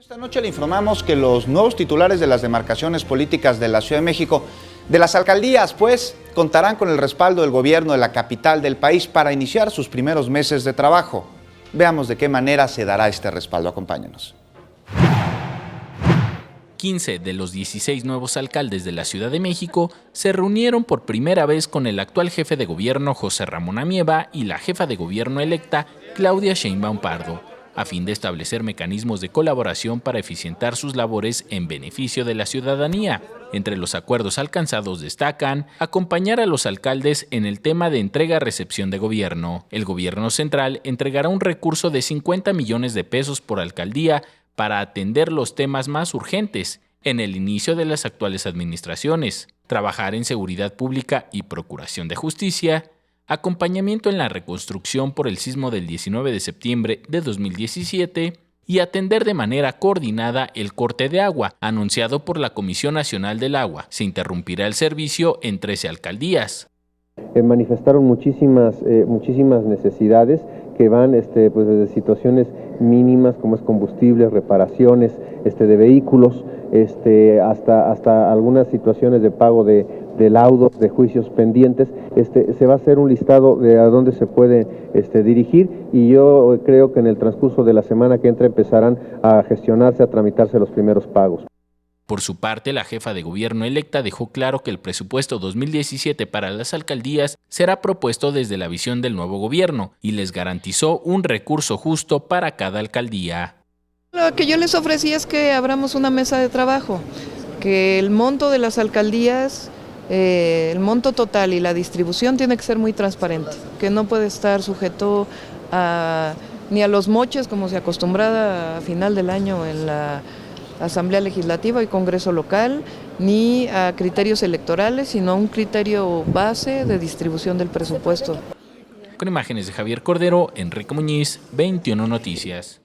Esta noche le informamos que los nuevos titulares de las demarcaciones políticas de la Ciudad de México, de las alcaldías, pues, contarán con el respaldo del gobierno de la capital del país para iniciar sus primeros meses de trabajo. Veamos de qué manera se dará este respaldo. Acompáñenos. 15 de los 16 nuevos alcaldes de la Ciudad de México se reunieron por primera vez con el actual jefe de gobierno José Ramón Amieva y la jefa de gobierno electa Claudia Sheinbaum Pardo, a fin de establecer mecanismos de colaboración para eficientar sus labores en beneficio de la ciudadanía. Entre los acuerdos alcanzados destacan acompañar a los alcaldes en el tema de entrega-recepción de gobierno. El gobierno central entregará un recurso de 50 millones de pesos por alcaldía para atender los temas más urgentes en el inicio de las actuales administraciones, trabajar en seguridad pública y procuración de justicia, acompañamiento en la reconstrucción por el sismo del 19 de septiembre de 2017 y atender de manera coordinada el corte de agua, anunciado por la Comisión Nacional del Agua. Se interrumpirá el servicio en 13 alcaldías. Manifestaron muchísimas necesidades que van pues desde situaciones mínimas como es combustible, reparaciones de vehículos, hasta algunas situaciones de pago de laudos, de juicios pendientes. Se va a hacer un listado de a dónde se puede dirigir, y yo creo que en el transcurso de la semana que entra empezarán a gestionarse, a tramitarse los primeros pagos. Por su parte, la jefa de gobierno electa dejó claro que el presupuesto 2017 para las alcaldías será propuesto desde la visión del nuevo gobierno y les garantizó un recurso justo para cada alcaldía. Lo que yo les ofrecí es que abramos una mesa de trabajo, que el monto de las alcaldías, el monto total y la distribución tiene que ser muy transparente, que no puede estar sujeto ni a los moches como se acostumbraba a final del año en la Asamblea Legislativa y Congreso Local, ni a criterios electorales, sino a un criterio base de distribución del presupuesto. Con imágenes de Javier Cordero, Enrique Muñiz, 21 Noticias.